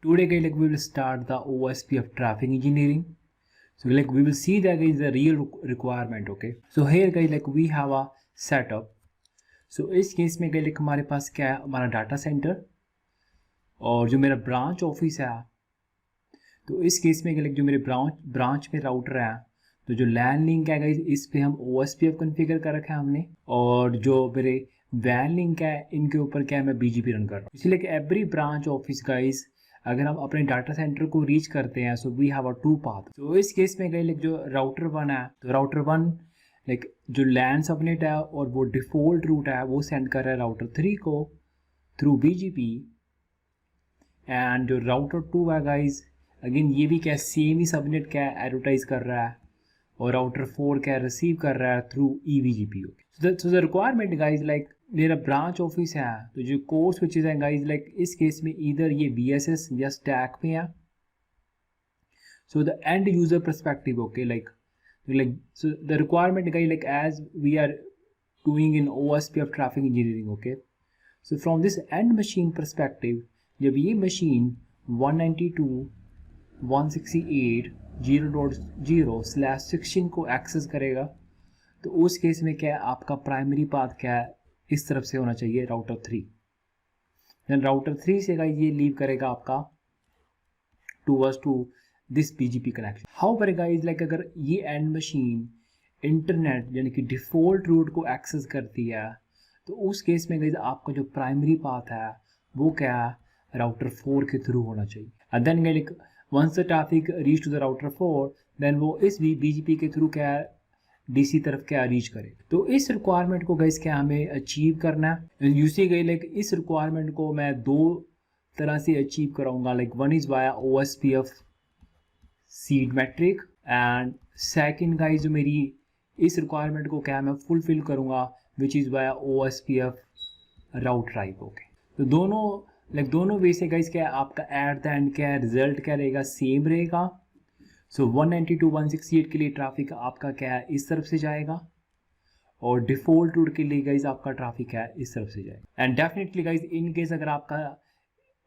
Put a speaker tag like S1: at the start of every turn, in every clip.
S1: Today guys, we will start the OSP of traffic engineering. So we will see that is the real requirement. Okay, so here guys we have a setup. So इस case में guys हमारे पास क्या है, हमारा data centre और जो मेरा branch office है. तो इस केस में जो मेरे ब्रांच में राउटर है, तो जो लैन लिंक है गाइज इस पे हम OSPF कॉन्फ़िगर कर रखा है हमने, और जो मेरे वैन लिंक है इनके ऊपर क्या है मैं BGP रन कर रहा हूँ. इसलिए कि एवरी ब्रांच ऑफिस गाइज अगर हम अपने डाटा सेंटर को रीच करते हैं, so we have a two path. तो इस केस में गई जो राउटर वन है, तो राउटर वन जो लैन सबनेट है और वो डिफ़ॉल्ट रूट है वो सेंड कर रहा है राउटर 3 को थ्रू BGP. एंड जो राउटर 2 है गाइज अगेन ये भी क्या सेम ही सबनेट क्या एडवर्टाइज कर रहा है, और राउटर 4 क्या रिसीव कर रहा है through EVGP. So the requirement guys मेरा ब्रांच ऑफिस है, तो जो कोर स्विचेस हैं गाइज इस केस में इधर ये BSS या स्टैक पे है. So the end user perspective okay so the requirement guys as we are doing in OSP of traffic engineering. Okay, so from this end machine perspective, जब ये मशीन 192.168.0.0/16 को एक्सेस करेगा, तो उस केस में क्या है आपका प्राइमरी पाथ क्या है इस तरफ से होना चाहिए राउटर 3. देन राउटर 3 से गाइस ये लीव करेगा आपका towards to this BGP connection. How पर गाइस अगर ये एंड मशीन इंटरनेट यानी कि डिफ़ॉल्ट रूट को एक्सेस करती है, तो उस केस में गाइस आपका जो प्राइमरी पाथ है वो क्या है राउटर 4 के थ्रू होना चाहिए. And then once the traffic reach to the router 4, then वो इस BGP के थ्रू क्या है DC तरफ क्या रीच करे. तो इस रिक्वायरमेंट को गाइस क्या हमें अचीव करना है. यू सी गई इस रिक्वायरमेंट को मैं दो तरह से अचीव कराऊंगा. One is via OSPF seed metric, and second guys जो मेरी इस रिक्वायरमेंट को क्या मैं फुलफिल करूंगा which is via OSPF route type. Okay, तो दोनों वे से गाइस क्या आपका एट द एंड क्या रिजल्ट क्या रहेगा सेम रहेगा. सो 192.168 के लिए ट्रैफिक आपका क्या है इस तरफ से जाएगा, और डिफ़ॉल्ट रूट के लिए गाइज आपका ट्रैफिक है इस तरफ से जाएगा. And definitely guys in case अगर आपका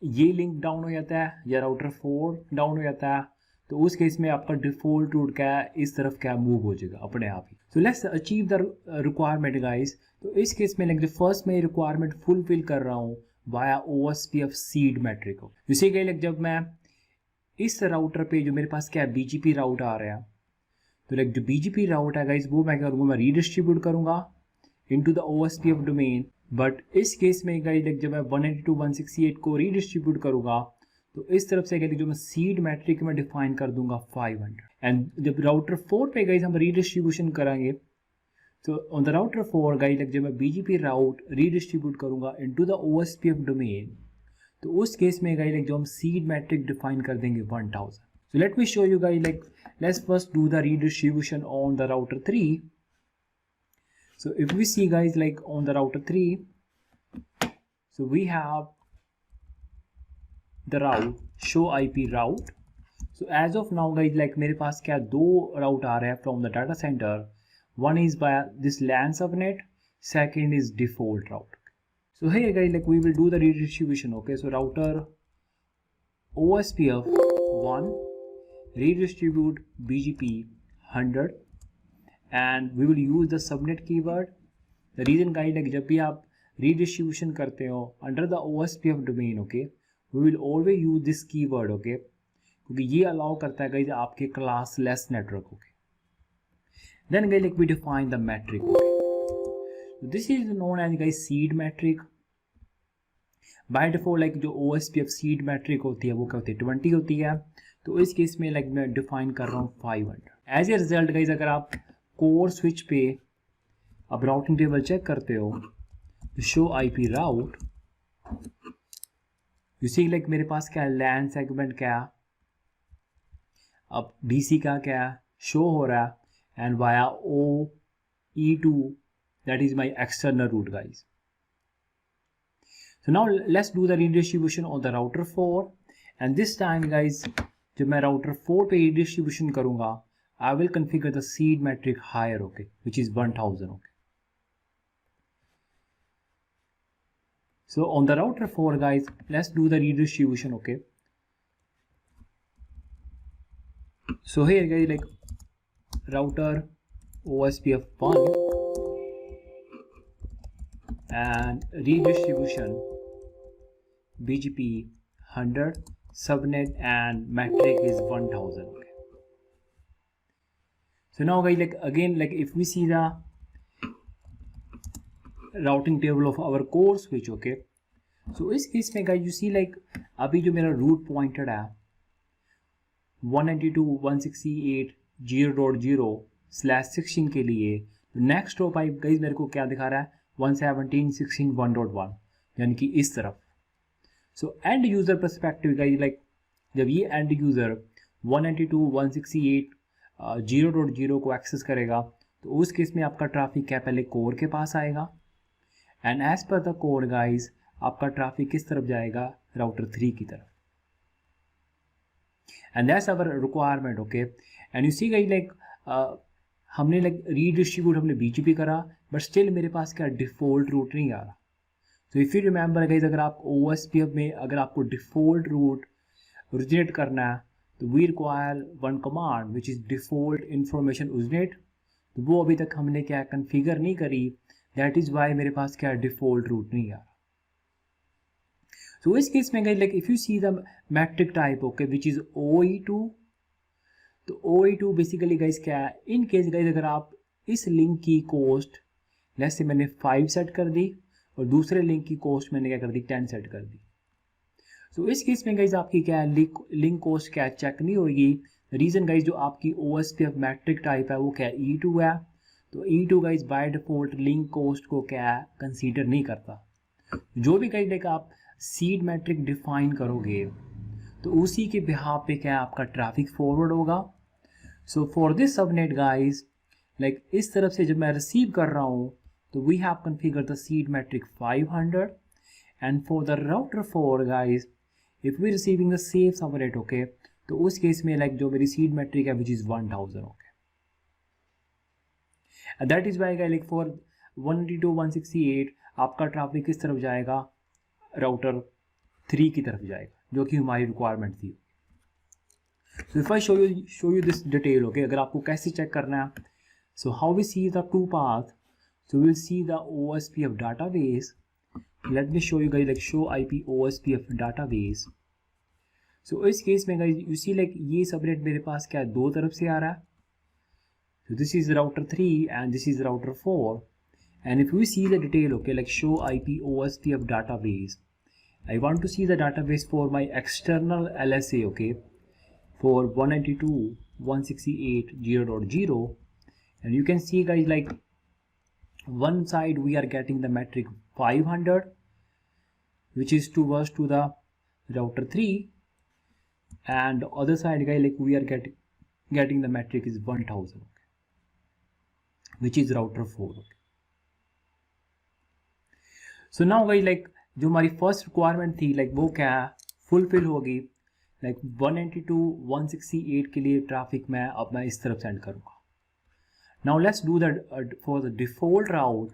S1: ये लिंक डाउन हो जाता है या राउटर 4 डाउन हो जाता है, तो उस केस में आपका डिफ़ॉल्ट रूट क्या है इस तरफ क्या मूव हो जाएगा अपने आप ही. So let's achieve the requirement guys. तो इस केस में फर्स्ट मैं रिक्वायरमेंट फुलफिल कर रहा हूँ वाया OSPF सीड मैट्रिक. इसी के जब मैं इस राउटर पे जो मेरे पास क्या है BGP राउट आ रहा है, तो जो BGP राउट है गाइज वो मैं करूँगा मैं रीडिस्ट्रीब्यूट करूँगा into the OSPF domain. But इस केस में गाइज जब मैं 192.168 को रीडिस्ट्रीब्यूट करूँगा, तो इस तरफ से गाइज जो मैं सीड मैट्रिक में डिफाइन कर दूंगा 500. एंड जब राउटर 4 पे गाइज हम रीडिस्ट्रीब्यूशन करेंगे, तो ऑन द राउटर 4 गाइज जब मैं BGP राउट रीडिस्ट्रीब्यूट करूँगा इनटू द OSPF डोमेन, तो उस केस में गाइज जो हम सीड मैट्रिक डिफाइन कर देंगे 1000. So let me show you guys let's first do the redistribution on the router 3. So if we see guys on the router 3, so we have the route show IP route. So as of now guys मेरे पास क्या दो route आ रहे हैं from the data center. One is by this LAN subnet, second is default route. So here guys we will do the redistribution. Okay, so router OSPF 1 redistribute BGP 100, and we will use the subnet keyword. The reason guys जब भी आप redistribution करते हो under the OSPF domain, okay, we will always use this keyword. Okay, क्योंकि ये allow करता है guys आपके classless network. Okay, then guys we define the metric. Okay, so this is known as guys seed metric. By default जो OSPF seed matric होती है वो क्या होती है 20 होती है. तो इस केस में मैं डिफाइन कर रहा हूँ 500. एज ए रिजल्ट गाइज अगर आप कोर स्विच पे अब राउटिंग टेबल चेक करते हो, तो show IP route you see मेरे पास क्या लैन सेगमेंट क्या अब DC का क्या शो हो रहा है, and via OE2 that is my external route guys. So now let's do the redistribution on the router 4, and this time guys जब मैं router 4 पे redistribution करूँगा, I will configure the seed metric higher, okay, which is 1000. Okay, so on the router 4 guys let's do the redistribution. Okay, So here guys, like router OSPF1 and redistribution BGP 100, subnet and metric is 1000. Okay. So now guys, like again, like if we see the routing table of our core switch, okay, so इस case में guys you see like अभी जो मेरा root pointed है 192.168.0.0/16 के लिए, तो next row pipe guys मेरे को क्या दिखा रहा है 117.16.1.1 यानी कि इस तरफ. So and user perspective guys, like जब ये एंड यूजर 192.168.0.0 को एक्सेस करेगा तो उस केस में आपका ट्रैफिक क्या पहले कोर के पास आएगा, and as per the core guys आपका ट्रैफिक किस तरफ जाएगा, राउटर 3 की तरफ. And that's our requirement, okay. And you see guys, like हमने like redistribute हमने BGP करा, but still मेरे पास क्या default route नहीं आ रहा. So if you remember guys, अगर आप OSPF में अगर आपको default route originate करना है तो we require one command which is default information originate. तो वो अभी तक हमने क्या configure नहीं करी, that is why मेरे पास क्या default route नहीं आ रहा. So इस केस में guys, like if you see the metric type, okay, which is OE2, तो OE2 बेसिकली guys क्या है, इन केस guys अगर आप इस लिंक की कोस्ट लेट्स से मैंने 5 सेट कर दी और दूसरे लिंक की कोस्ट मैंने क्या कर दी 10 सेट कर दी, तो इस केस में guys आपकी क्या है लिंक कोस्ट क्या चेक नहीं होगी. रीजन guys जो आपकी OSPF मैट्रिक टाइप है वो क्या E2 है, तो E2 guys by default link cost को क्या कंसीडर नहीं करता. जो भी guys like आप सीड मैट्रिक डिफाइन करोगे तो उसी के बिहाफ पे क्या आपका ट्रैफिक फॉरवर्ड होगा. So for this subnet guys, like इस तरफ से जब मैं रिसीव कर रहा हूँ तो we have configure the seed metric 500, and for the router 4 guys if we receiving the same subnet, okay, तो उस केस में लाइक जो मेरी सीड मैट्रिक है which is 1000, okay. That is why guys like for 192.168 आपका traffic किस तरफ जाएगा, राउटर 3 की तरफ जाएगा, जो कि हमारी रिक्वायरमेंट थी. So if I show you this detail, okay, अगर आपको कैसे चेक करना है, so how we see the two path, so will see the OSPF database. Let me show you guys like show IP OSPF database. So इस case में guys you see like ये subnet मेरे पास क्या दो तरफ से आ रहा है. So this is router 3 and this is router 4. And if we see the detail, okay, like show IP OSPF database, I want to see the database for my external LSA, okay, for 192.168.0.0, and you can see guys like one side we are getting the metric 500 which is towards to the router 3, and other side guys like we are getting the metric is 1000, okay, which is router 4, okay. So now guys like जो हमारी first requirement थी like वो क्या fulfil होगी, like 192.168 के लिए traffic मैं इस तरफ सेंड करूँगा. Now let's do that for the default route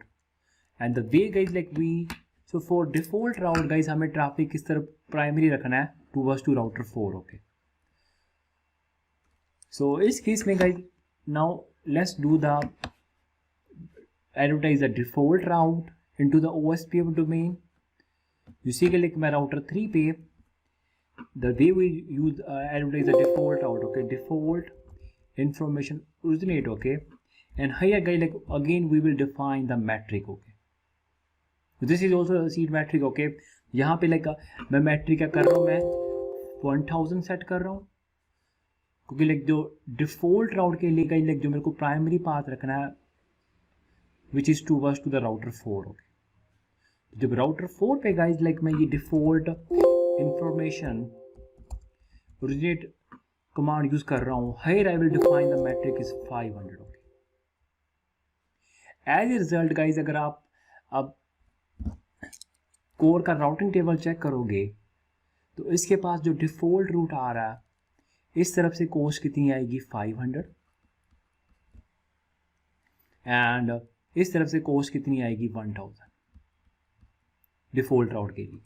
S1: and the way guys like we, so for default route guys हमें ट्रैफिक किस तरफ प्राइमरी रखना है towards to router 4, okay. So इस केस में guys now let's do the advertise the default route into the OSPF domain. You see like my router 3 पे the way we use advertise the default route, okay, default information originate, okay, and here guys like again we will define the metric, okay. So this is also a seed metric, okay. यहाँ पे like मैं metric क्या कर रहा हूँ, मैं 1000 set कर रहा हूँ क्योंकि like जो default route के लिए guys like जो मेरे को primary path रखना है which is towards to the router 4, okay. जब राउटर 4 पे गाइज लाइक मैं ये default information originate command use कर रहा हूँ, here I will define the metric is 500, okay. As a result guys अगर आप अब कोर का राउटिंग टेबल चेक करोगे तो इसके पास जो डिफॉल्ट रूट आ रहा है इस तरफ से कोस्ट कितनी आएगी 500, एंड इस तरफ से कोस्ट कितनी आएगी 1000 डिफॉल्ट राउट के लिए.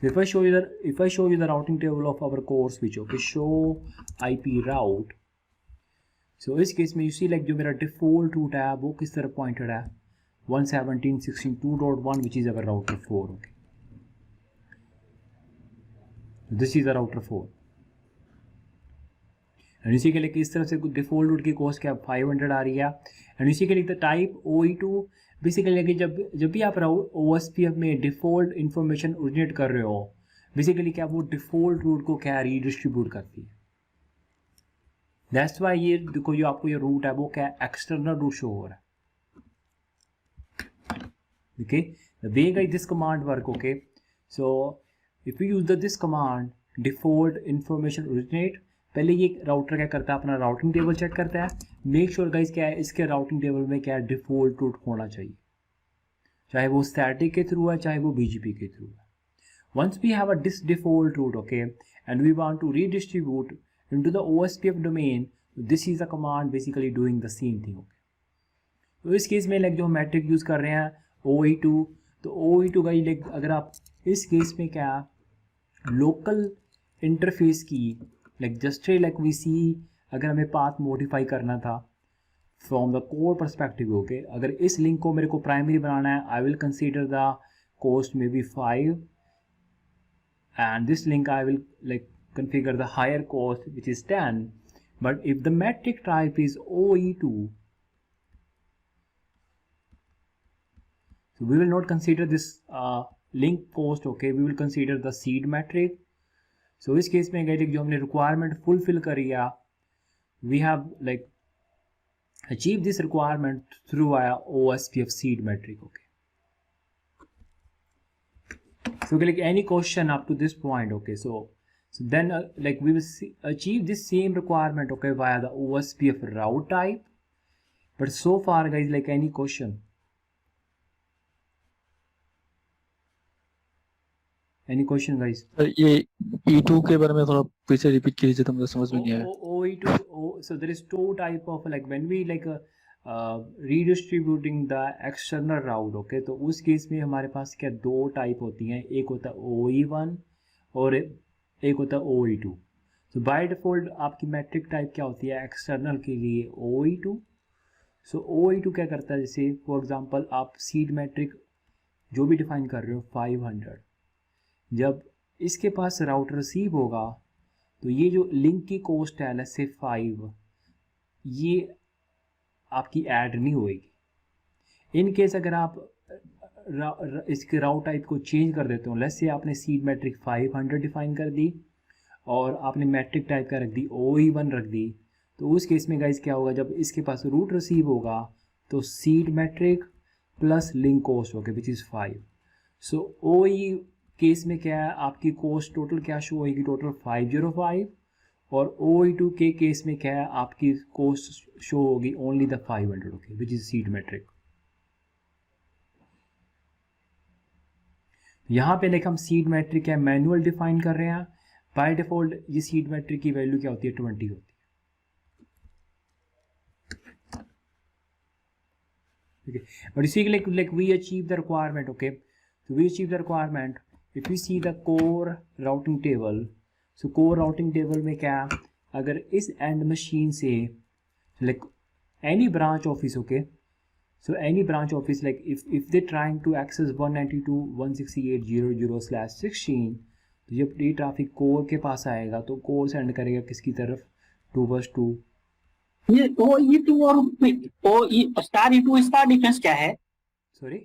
S1: So if I show you the routing table of our core switch, okay, show IP route. So इस केस में you see like जो मेरा default route है वो किस तरफ pointed है 117.16.2.1 which is our router 4. Okay, so this is the router 4 and इसी के लिए इस तरफ से डिफॉल्ट रूट की कॉस्ट क्या 500 आ रही है. एंड इसी के लिए टाइप OE2 बेसिकली जब भी आप OSPF में डिफॉल्ट इन्फॉर्मेशन ओरिजिनेट कर रहे हो बेसिकली क्या वो डिफॉल्ट रूट को क्या रीडिस्ट्रीब्यूट करती है. दैट्स वाई ये देखो जो आपको ये रूट है वो क्या एक्सटर्नल रूट शो हो रहा है. Okay, the way guys this command work. Okay, so if you use this command default information originate, पहले ये राउटर क्या करता है अपना राउटिंग टेबल चेक करता है. मेक श्योर गाइस क्या है इसके राउटिंग टेबल में क्या डिफॉल्ट रूट होना चाहिए, चाहे वो स्टैटिक के थ्रू है चाहे वो BGP के थ्रू है. Once we have a this default route, okay, and we want to redistribute into the OSPF domain, this is a command basically doing the same thing. Okay, तो इस case में like जो हम matric use कर रहे हैं OE2, तो OE2 का लाइक अगर आप इस केस में क्या लोकल इंटरफेस की लाइक जस्ट लाइक वी सी अगर हमें पाथ मॉडिफाई करना था from the core perspective. Okay, अगर इस लिंक को मेरे को प्राइमरी बनाना है I will consider the cost may be 5 and this link I will like configure the higher cost which is 10. But if the metric type is OE2, so we will not consider this link cost. Okay, we will consider the seed metric. So इस case में गए जो हमने requirement fulfil करी है we have like achieve this requirement through OSPF seed metric. Okay, so like any question up to this point. Okay, so then like we will achieve this same requirement, okay, via the OSPF route type. But so far guys, like any question guys?
S2: ये E2 के बारे में थोड़ा फिर से repeat कीजिए तो मुझे समझ में नहीं आया.
S1: OE2, so there is two type of like when we like redistributing the external route. okay, तो उस केस में हमारे पास क्या दो टाइप होती हैं, एक होता है OE1 और एक होता है OE2. तो बाय डिफॉल्ट आपकी मैट्रिक टाइप क्या होती है एक्सटर्नल के लिए OE2. सो OE2 क्या करता है, जैसे फॉर एग्जांपल आप सीड मैट्रिक जो भी डिफाइन कर रहे हो 500, जब इसके पास राउटर रिसीव होगा तो ये जो लिंक की कॉस्ट है लेट्स से 5 ये आपकी ऐड नहीं होएगी. इन केस अगर आप इसके राउट टाइप को चेंज कर देते हो, लेट्स से आपने सीड मैट्रिक 500 डिफाइन कर दी और आपने मैट्रिक टाइप का रख दी OE1 रख दी, तो उस केस में गाइस क्या होगा जब इसके पास रूट रिसीव होगा तो seed metric plus link cost होगी which is 5. So OE case में क्या है आपकी कॉस्ट टोटल क्या शो होगी, टोटल 505, और OE2 के केस में क्या है आपकी कॉस्ट शो होगी only the 500. Okay, which is seed metric. यहाँ पे लाइक हम सीड मैट्रिक क्या मैनुअल डिफाइन कर रहे हैं. बाय डिफॉल्ट ये सीड मैट्रिक की वैल्यू क्या होती है 20 होती है. ठीक है, बट इसी के like we achieve the requirement. Okay, तो we achieve the requirement if you see the core routing table. So core routing table में क्या अगर इस एंड मशीन से like any branch office. Okay, so any branch office like if they trying to access 192.168.0.0/16, तो जब ये traffic core के पास आएगा तो कोर सेंड करेगा किसकी तरफ, टू.
S3: ये OE2 और OE स्टार E2 इसका डिफरेंस क्या है?
S1: सॉरी,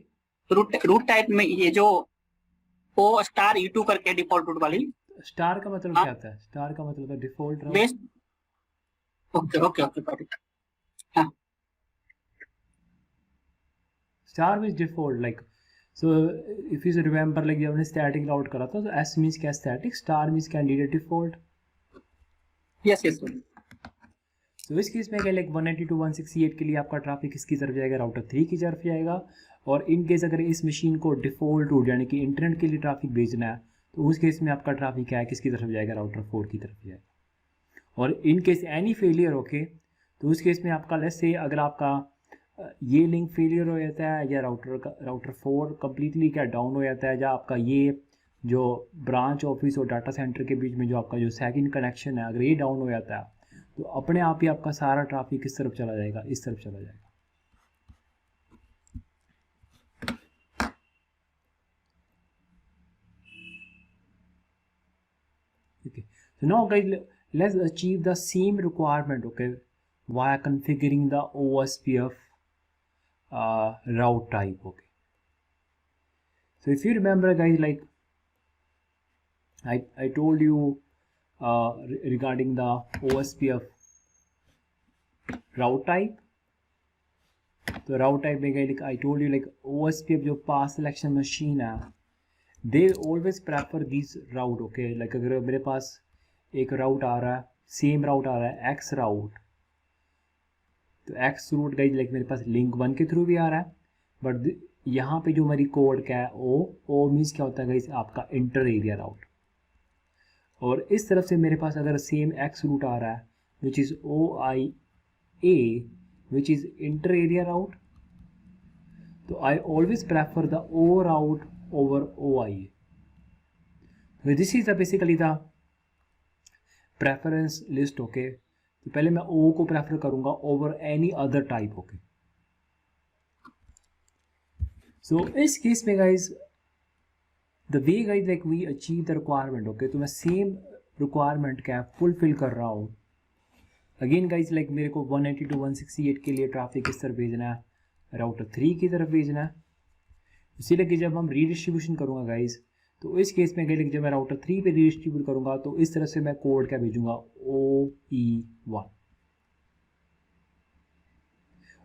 S3: रूट टाइप में ये जो O स्टार E2 करके डिफॉल्ट रूट वाली,
S1: स्टार का मतलब क्या होता है? स्टार का मतलब है डिफॉल्ट
S3: बेस. ओके. हाँ,
S1: star means default. Like so if you remember like जब हमने स्टैटिक राउट करा था तो S मींस क्या static, star means candidate default.
S3: Yes.
S1: तो इस केस में क्या लाइक 192.168 के लिए आपका ट्रैफिक किसकी तरफ जाएगा, राउटर 3 की तरफ जाएगा. और इन केस अगर इस मशीन को डिफॉल्ट रूट यानी कि इंटरनेट के लिए ट्रैफिक भेजना है तो उस केस में आपका ट्रैफिक क्या है किसकी तरफ जाएगा, राउटर 4 की तरफ जाएगा. और in case any failure. Okay, तो उस केस में आपका लेट्स से अगर आपका ये लिंक फेलियर हो जाता है या राउटर 4 कम्प्लीटली क्या डाउन हो जाता है, या आपका ये जो ब्रांच ऑफिस और डाटा सेंटर के बीच में जो आपका जो सेकंड कनेक्शन है, अगर ये डाउन हो जाता है तो अपने आप ही आपका सारा ट्रैफिक किस तरफ चला जाएगा, इस तरफ चला जाएगा। Okay, so now guys, let's achieve the same requirement, okay, via configuring the OSPF route type. Okay, so if you remember guys, like I told you regarding the OSPF route type, तो route type में गए, like I told you, like OSPF जो path selection machine है, they always prefer these route, okay, like अगर मेरे पास एक route आ रहा है, सेम route आ रहा है, X route, तो X route गाइज लाइक मेरे पास लिंक 1 के थ्रू भी आ रहा है, बट यहाँ पे जो मेरी कोड क्या है, ओ मीन्स क्या होता है गाइज, आपका इंटर एरिया राउट। और इस तरफ से मेरे पास अगर सेम X रूट आ रहा है which is OIA which is inter area route, तो I always prefer the O route over OIA. So this is basically the preference list, okay. तो पहले मैं O को प्रेफर करूंगा over any other type, okay. So इस case में guys, the way guys like we achieve the requirement, okay, तो मैं same requirement क्या fulfill कर रहा हूँ। Again guys, like मेरे को 192.168 के लिए ट्रैफिक किस तरफ भेजना है, राउटर 3 की तरफ भेजना है। इसीलिए कि जब हम रीडिस्ट्रीब्यूशन करूँगा गाइज, तो इस केस में जब मैं राउटर 3 पे रीडिस्ट्रीब्यूट करूँगा तो इस तरह से मैं कोड क्या भेजूँगा, OE1।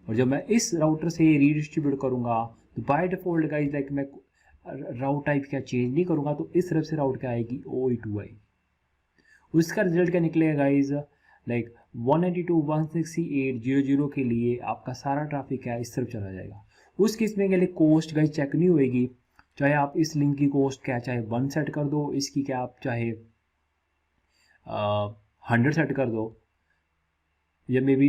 S1: और जब मैं इस राउटर से रीडिस्ट्रीब्यूट करूँगा तो बाय डिफॉल्ट गाइज लाइक मैं राउट टाइप क्या चेंज नहीं करूँगा, तो इस तरफ से राउट क्या आएगी, OE2 आएगी। उसका रिजल्ट क्या निकलेगा गाइज, लाइक 192.168.0.0 के लिए आपका सारा ट्रैफिक क्या इस तरफ चला जाएगा। उस केस में क्या कोस्ट गाइज चेक नहीं होएगी, चाहे आप इस लिंक की कोस्ट क्या चाहे 1 सेट कर दो, इसकी क्या आप चाहे 100 सेट कर दो, या मे बी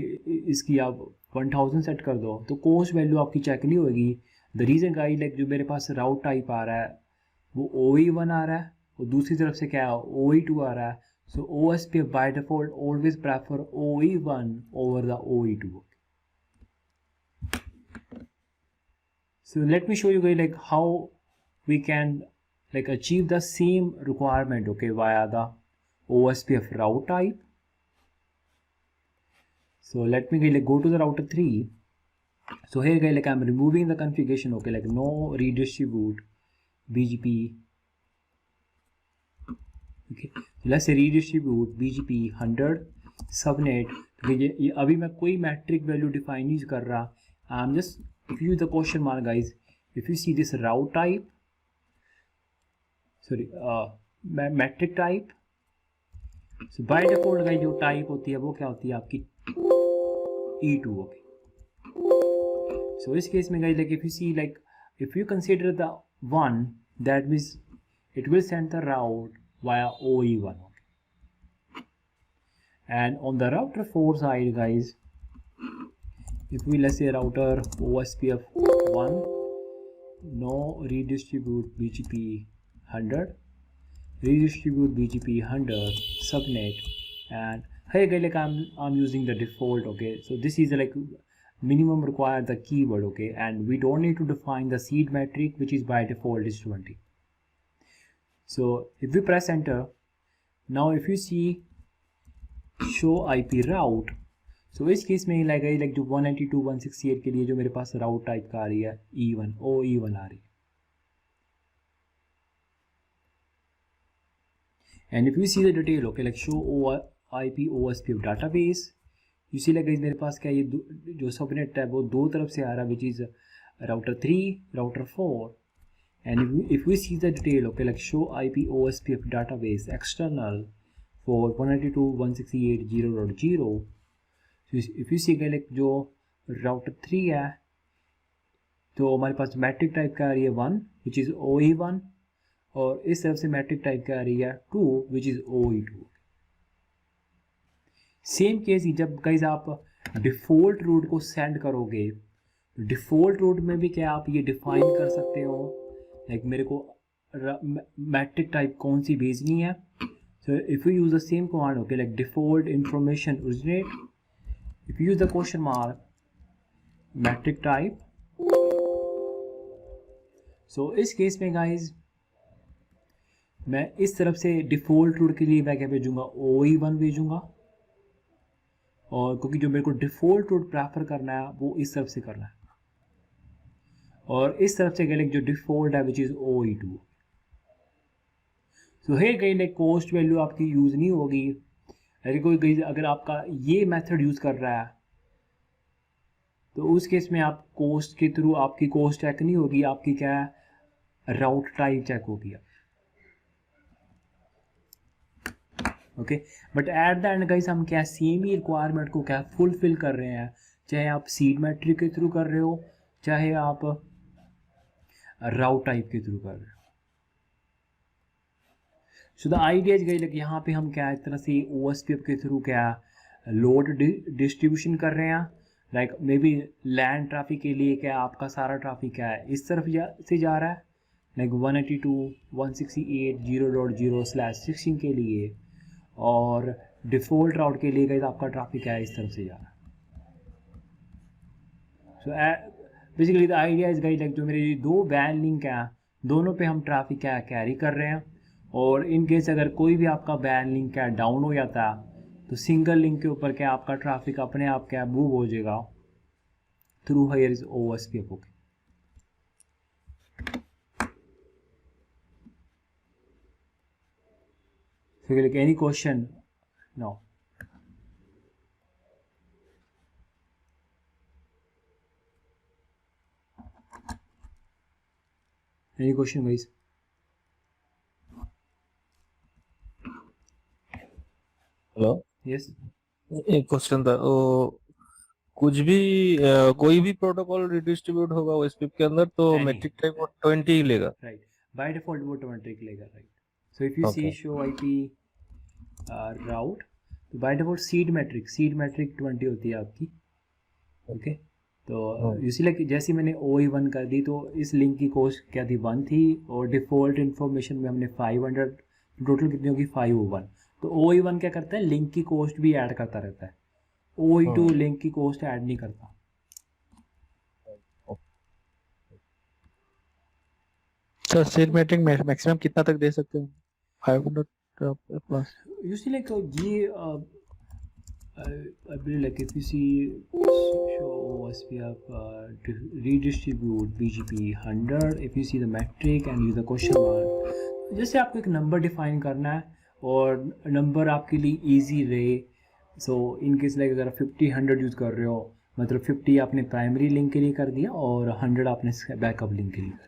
S1: इसकी आप 1000 सेट कर दो, तो कोस्ट वैल्यू आपकी चेक नहीं होगी। द रीज़न गाइज लाइक जो मेरे पास राउट टाइप आ रहा है वो OE1 आ रहा है और दूसरी तरफ से क्या है, OE2 आ रहा है। सो OSPF by default always prefer OE1 over the OE2। So let me show you guys like how we can like achieve the same requirement, okay, via the OSPF route type. So let me like go to the router 3. So here guys like I'm removing the configuration, okay, like no redistribute BGP, okay, so let's say redistribute BGP 100 subnet। तो ये अभी मैं कोई metric value define नहीं कर रहा, I'm just, if you use the question mark guys, if you see this route type, sorry, metric type, so by default guys जो type होती है वो क्या होती है आपकी E2, okay. So इस केस में guys like if you see like if you consider the 1, that means it will send the route via OE1, okay. And on the router 4 side guys, if we let's say router OSPF 1, no redistribute BGP 100, redistribute BGP 100 subnet, and hey guys like I'm using the default, okay. So this is like minimum required the keyword, okay, and we don't need to define the seed metric which is by default is 20. So if we press enter, now if you see show IP route, so इस case में like जो 192.168 के लिए जो मेरे पास राउट type का आ रही है E1 OE1 आ रही है। And if you see the detail, okay, like show IP OSPF database, you see like मेरे पास क्या ये जो सबनेट है वो दो तरफ से आ रहा है which is router 3 router 4। And if we see the detail, okay, like show IP OSPF database external for 192.168.0.0। If you see like जो राउटर 3 है तो हमारे पास मैट्रिक टाइप का आ रही है 1 विच इज़ OE1, और इस तरफ से मैट्रिक टाइप का आ रही है 2 which is OE2। Same case ही जब गाइज आप डिफ़ॉल्ट रूट को सेंड करोगे, डिफ़ॉल्ट रूट में भी क्या आप ये डिफाइन कर सकते हो, लाइक मेरे को मैट्रिक टाइप कौन सी भेजनी है. So if you use the same command, okay, like default information originate, if you use the question mark metric type, so इस केस में guys मैं इस तरफ से डिफ़ॉल्ट रूट के लिए मैं क्या भेजूंगा, OE1 भेजूंगा, और क्योंकि जो मेरे को डिफ़ॉल्ट रूट प्रेफर करना है वो इस तरफ से करना है, और इस तरफ से क्या जो डिफ़ॉल्ट है विच इज़ OE2. सो है कहीं लाइक कॉस्ट वैल्यू आपकी यूज़ नहीं होगी. अगर आपका ये मेथड यूज़ कर रहा है तो उस केस में आप कॉस्ट के थ्रू आपकी कॉस्ट चेक नहीं होगी, आपकी क्या है, राउट टाइप चेक होगी. Okay, but at the and guys हम क्या सेम ही रिक्वायरमेंट को क्या फुलफिल कर रहे हैं, चाहे आप सीड मैट्रिक के थ्रू कर रहे हो, चाहे आप राउट टाइप के थ्रू कर रहे हो. So the idea is guys, यहाँ पे हम क्या इस तरह से OSPF के थ्रू क्या लोड डिस्ट्रीब्यूशन कर रहे हैं. Like may be land traffic के लिए क्या आपका सारा ट्रैफिक क्या है इस तरफ से जा रहा है, लाइक 182.168.0.0/16 के लिए, और डिफ़ॉल्ट राउट के लिए गाइस आपका ट्रैफिक क्या है इस तरफ से जा रहा है. So basically the idea is guys like जो मेरे दो वैन लिंक हैं दोनों पे हम ट्रैफिक क्या कैरी कर रहे हैं, और इन केस अगर कोई भी आपका वैन लिंक क्या डाउन हो जाता है तो सिंगल लिंक के ऊपर क्या आपका ट्रैफिक अपने आप क्या मूव हो जाएगा through higher is OSPF. Okay, so like any question? No. Any question guys?
S2: Hello,
S1: Yes.
S2: एक क्वेश्चन था. कुछ भी कोई भी प्रोटोकॉल रिडिस्ट्रीब्यूट होगा OSPF के अंदर तो
S1: Any.
S2: मैट्रिक टाइप 20 ही लेगा.
S1: Right. By default वो 20 लेगा. Right. So if you see
S2: Okay.
S1: show IP route, तो by default seed metric 20 होती है आपकी. ओके, तो इसी लाइक जैसे मैंने OE1 कर दी तो इस लिंक की कॉस्ट क्या थी 1 थी, और डिफ़ॉल्ट इन्फॉर्मेशन में हमने 500, टोटल कितनी होगी 501. तो OE1 क्या करता है, लिंक की कॉस्ट भी ऐड करता रहता है. OE2 लिंक की कॉस्ट ऐड नहीं करता.
S2: सर सीड मैट्रिक मैक्सिमम कितना तक दे सकते हैं? 500 प्लस.
S1: You see like ये I believe like if you see show OSPF redistribute BGP 100, if you see the metric and use the question mark, जैसे आपको एक नंबर डिफाइन करना है और नंबर आपके लिए इजी रहे. सो इन केस लाइक अगर 50-100 यूज़ कर रहे हो, मतलब 50 आपने प्राइमरी लिंक के लिए कर दिया और 100 आपने बैकअप लिंक के लिए कर दिया.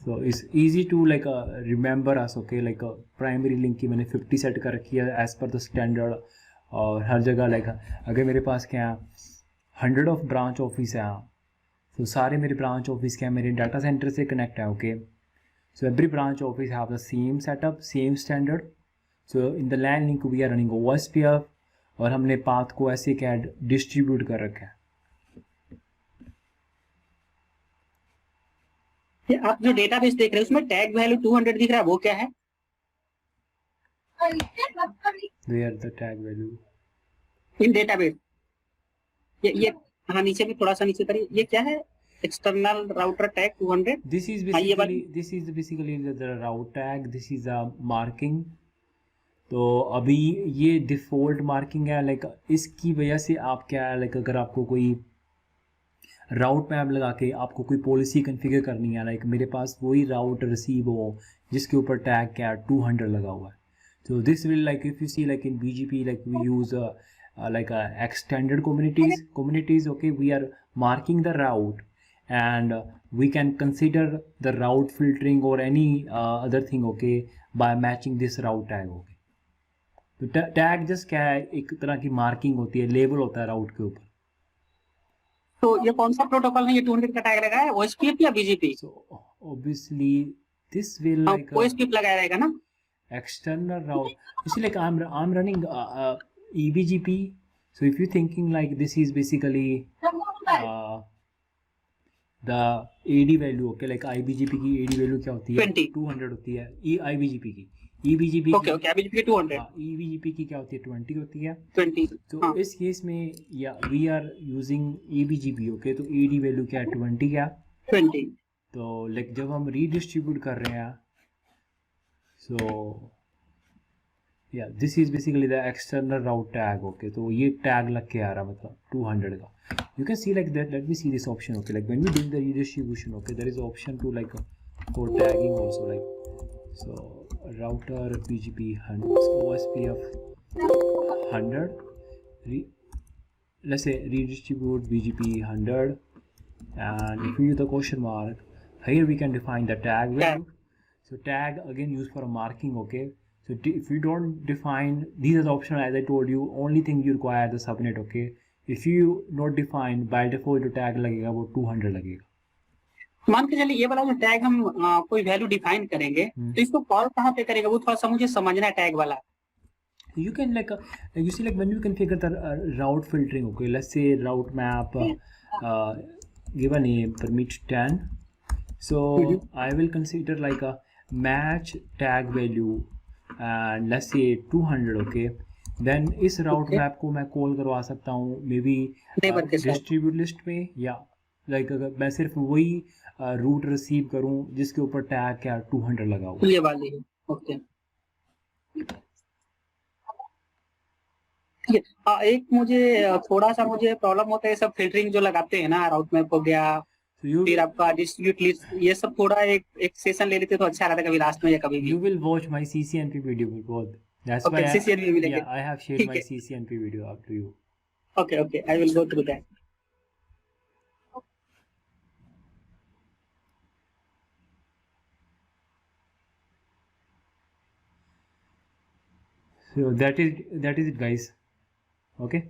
S1: So it's easy to like remember us, okay, like primary link की मैंने 50 सेट कर रखी है एज पर द स्टैंडर्ड, और हर जगह लाइक अगर मेरे पास क्या 100 ऑफ ब्रांच ऑफिस है तो सारे मेरे ब्रांच ऑफिस क्या मेरे डाटा सेंटर से कनेक्ट है. Okay, so every branch office have the same setup, same standard. So in the LAN link we are running OSPF, और हमने पाथ को ऐसे क्या डिस्ट्रीब्यूट कर रखा है.
S3: आप जो डेटाबेस देख रहे हैं उसमें टैग वैल्यू 200 दिख रहा है, वो क्या है?
S1: Where the tag value?
S3: In database ये हाँ नीचे में थोड़ा सा नीचे करिए, ये क्या है? External router tag 200.
S1: This is basically the route tag. This is a marking. तो अभी ये डिफ़ॉल्ट मार्किंग है, लाइक इसकी वजह से आप क्या लाइक अगर आपको कोई राउट मैप लगा के आपको कोई पॉलिसी कॉन्फ़िगर करनी है, लाइक मेरे पास वही राउट रिसीव हो जिसके ऊपर टैग क्या 200 लगा हुआ है. तो this will like if you see like in BGP like we use like extended communities. Okay, we are marking the route and we can consider the route filtering or any other thing, okay, by matching this route tag. Okay, तो tag just क्या है, एक तरह की marking होती है, label होता है राउट के ऊपर.
S3: तो ये कौन सा प्रोटोकॉल है ये 200 का टैग लगा है, OSPF या BGP?
S1: So obviously this will like
S3: OSPF लगाया रहेगा ना.
S1: external route. You see like I'm running eBGP. So if you're thinking like this is basically the AD value okay like IBGP की AD value क्या होती है
S3: 20
S1: 200 होती है IBGP की EBGP
S3: ओके ओके अभी भी 200
S1: हाँ EBGP की क्या होती है 20 होती है
S3: 20
S1: तो
S3: हाँ
S1: इस केस में या we are using EBGP okay तो AD वैल्यू क्या है 20 क्या
S3: 20
S1: तो लाइक जब हम रीडिस्ट्रीब्यूट कर रहे हैं सो या this is basically the external route tag okay तो ये टैग लग के आ रहा मतलब 200 का you can see like that let me see this option okay like when we do the redistribution okay there is option to like for tagging also like so router BGP 100 OSPF 100 let's say redistribute BGP 100 and if we use the question mark here we can define the tag value so tag again used for a marking okay so if you don't define these are the options as I told you only thing you require the subnet okay if you not define by default जो tag लगेगा वो 200 लगेगा
S3: मान के चलिए ये वाला जो टैग हम कोई वैल्यू डिफाइन करेंगे तो इसको कॉल कहाँ पे करेगा वो थोड़ा सा मुझे समझना है टैग वाला
S1: you can like you see like when you configure the route filtering okay let's say route map give a name permit 10 so I will consider like a match tag value and let's say 200 okay then इस route
S3: Okay.
S1: map को मैं call करवा सकता हूँ may be
S3: Neighbor के साथ।
S1: Distribute list में या लाइक अगर मैं सिर्फ वही रूट रिसीव करूँ जिसके ऊपर टैग क्या 200 लगा हुआ
S3: ये वाली है ओके ठीक है एक मुझे थोड़ा सा मुझे प्रॉब्लम होता है सब फिल्टरिंग जो लगाते हैं ना राउट मैप हो गया
S1: so you
S3: फिर आपका डिस्ट्रीब्यूट लिस्ट ये सब थोड़ा एक सेशन ले लेते तो अच्छा रहता कभी लास्ट में या कभी भी
S1: you will watch my CCNP video both that's
S3: Okay,
S1: why
S3: CCNP भी लेंगे।
S1: yeah I have shared
S3: ठीक
S1: my
S3: है।
S1: CCNP video up to you
S3: okay okay I will go through that
S1: so that is it guys okay